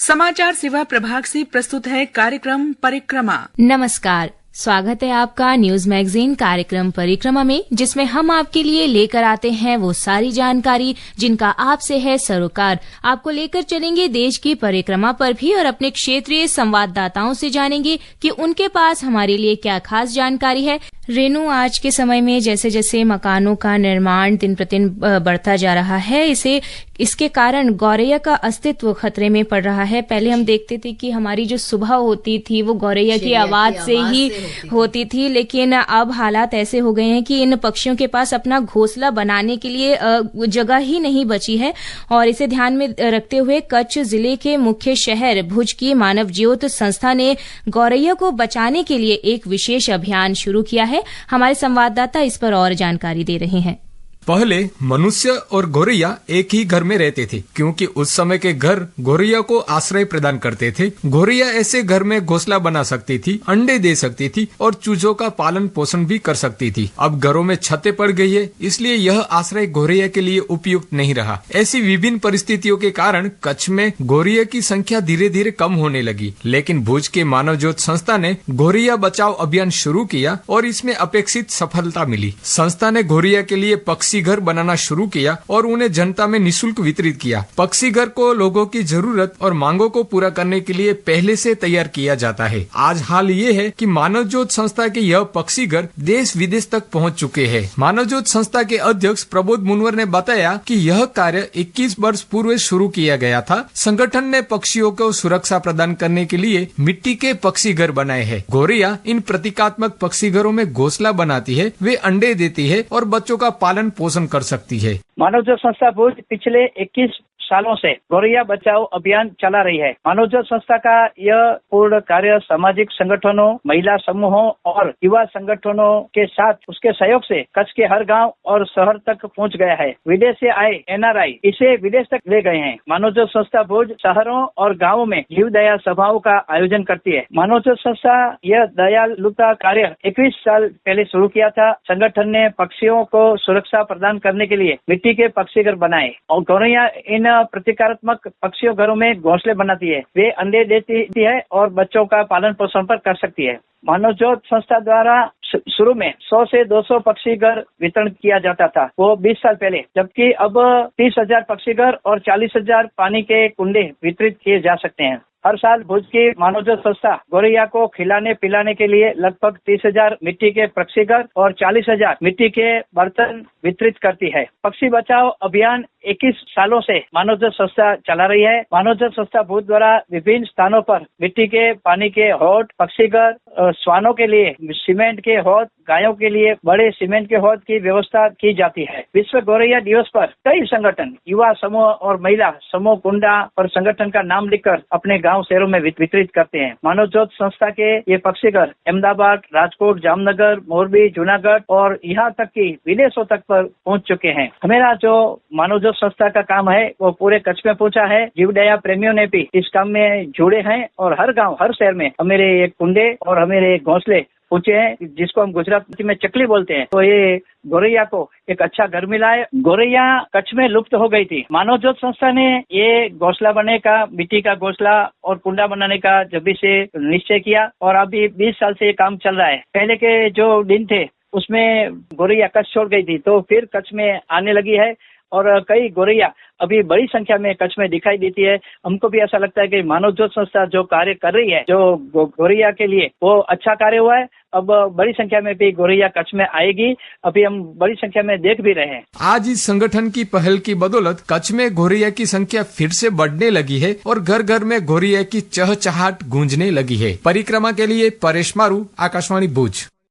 समाचार सेवा प्रभाग से प्रस्तुत है कार्यक्रम परिक्रमा। नमस्कार, स्वागत है आपका न्यूज मैगजीन कार्यक्रम परिक्रमा में, जिसमें हम आपके लिए लेकर आते हैं वो सारी जानकारी जिनका आपसे है सरोकार। आपको लेकर चलेंगे देश की परिक्रमा पर भी और अपने क्षेत्रीय संवाददाताओं से जानेंगे कि उनके पास हमारे लिए क्या खास जानकारी है। रेनू, आज के समय में जैसे जैसे मकानों का निर्माण दिन प्रतिदिन बढ़ता जा रहा है, इसके कारण गौरैया का अस्तित्व खतरे में पड़ रहा है। पहले हम देखते थे कि हमारी जो सुबह होती थी वो गौरैया की आवाज से ही होती थी, लेकिन अब हालात ऐसे हो गए हैं कि इन पक्षियों के पास अपना घोंसला बनाने के लिए जगह ही नहीं बची है। और इसे ध्यान में रखते हुए कच्छ जिले के मुख्य शहर भुज की मानव ज्योत संस्था ने गौरैया को बचाने के लिए एक विशेष अभियान शुरू किया है। हमारे संवाददाता इस पर और जानकारी दे रहे हैं। पहले मनुष्य और गौरैया एक ही घर में रहते थे, क्योंकि उस समय के घर गौरैया को आश्रय प्रदान करते थे। गौरैया ऐसे घर में घोंसला बना सकती थी, अंडे दे सकती थी और चूजों का पालन पोषण भी कर सकती थी। अब घरों में छतें पड़ गई है, इसलिए यह आश्रय गौरैया के लिए उपयुक्त नहीं रहा। ऐसी विभिन्न परिस्थितियों के कारण कच्छ में गौरैया की संख्या धीरे धीरे कम होने लगी, लेकिन भुज के मानव ज्योत संस्था ने गौरैया बचाओ अभियान शुरू किया और इसमें अपेक्षित सफलता मिली। संस्था ने गौरैया के लिए पक्षी घर बनाना शुरू किया और उन्हें जनता में निःशुल्क वितरित किया। पक्षी घर को लोगों की जरूरत और मांगों को पूरा करने के लिए पहले से तैयार किया जाता है। आज हाल ये है कि मानव ज्योत संस्था के यह पक्षी घर देश विदेश तक पहुंच चुके हैं। मानव ज्योत संस्था के अध्यक्ष प्रबोध मुनवर ने बताया कि यह कार्य 21 वर्ष पूर्व शुरू किया गया था। संगठन ने पक्षियों को सुरक्षा प्रदान करने के लिए मिट्टी के पक्षी घर बनाए हैं। गौरैया इन प्रतीकात्मक पक्षी घरों में घोंसला बनाती है, वे अंडे देती है और बच्चों का पालन पोषण कर सकती है। मानव ज्योत संस्था भुज पिछले 21 सालों से गौरैया बचाओ अभियान चला रही है। मानव ज्योत संस्था का यह पूर्ण कार्य सामाजिक संगठनों, महिला समूहों और युवा संगठनों के साथ उसके सहयोग से कच्छ के हर गांव और शहर तक पहुंच गया है। विदेश से आए NRI इसे विदेश तक ले गए हैं। मानव ज्योत संस्था भुज शहरों और गाँवों में जीव दया सभाओं का आयोजन करती है। मानव ज्योत संस्था यह दयालुता कार्य 21 साल पहले शुरू किया था। संगठन ने पक्षियों को सुरक्षा प्रदान करने के लिए मिट्टी के पक्षी घर बनाए और गौरैया इन प्रतीकात्मक पक्षियों घरों में घोंसले बनाती है। वे अंडे देती है और बच्चों का पालन पोषण पर कर सकती है। मानव ज्योत संस्था द्वारा शुरू में 100 से 200 पक्षी घर वितरण किया जाता था, वो 20 साल पहले, जबकि अब 30,000 पक्षी घर और 40,000 पानी के कुंडे वितरित किए जा सकते हैं। हर साल भुज की मानव ज्योत संस्था गौरैया को खिलाने पिलाने के लिए लगभग 30,000 मिट्टी के पक्षी घर और 40,000 मिट्टी के बर्तन वितरित करती है। पक्षी बचाओ अभियान 21 सालों से मानव ज्योत संस्था चला रही है। मानव ज्योत संस्था भुज द्वारा विभिन्न स्थानों पर मिट्टी के पानी के हौद, पक्षी घर, श्वानों के लिए सीमेंट के हौद, गायों के लिए बड़े सीमेंट के हौद की व्यवस्था की जाती है। विश्व गौरैया दिवस पर कई संगठन, युवा समूह और महिला समूह कुंडा पर संगठन का नाम लिखकर अपने गांव शहरों में वितरित करते हैं। मानव ज्योत संस्था के ये पक्षी घर अहमदाबाद, राजकोट, जामनगर, मोरबी, जूनागढ़ और यहाँ तक कि विदेशों तक पर पहुँच चुके हैं। हमारा जो मानव ज्योत संस्था का काम है वो पूरे कच्छ में पहुंचा है। जीव दया प्रेमियों ने भी इस काम में जुड़े हैं और हर गांव, हर शहर में हमारे एक कुंडे और हमारे घोंसले पूछे हैं, जिसको हम गुजराती में चकली बोलते हैं। तो ये गौरैया को एक अच्छा घर मिला है। गौरैया कच्छ में लुप्त हो गई थी। मानव ज्योत संस्था ने ये घोंसला बनाने का, मिट्टी का घोंसला और कुंडा बनाने का जब से निश्चय किया और अभी 20 साल से ये काम चल रहा है। पहले के जो दिन थे उसमें गौरैया कच्छ छोड़ गई थी, तो फिर कच्छ में आने लगी है और कई गौरैया अभी बड़ी संख्या में कच्छ में दिखाई देती है। हमको भी ऐसा लगता है कि मानव ज्योत संस्था जो कार्य कर रही है, जो गौरैया के लिए, वो अच्छा कार्य हुआ है। अब बड़ी संख्या में भी गौरैया कच्छ में आएगी, अभी हम बड़ी संख्या में देख भी रहे हैं। आज इस संगठन की पहल की बदौलत कच्छ में गौरैया की संख्या फिर से बढ़ने लगी है और घर घर में गौरैया की चहचहाट गूंजने लगी है। परिक्रमा के लिए परेश मारू, आकाशवाणी भुज।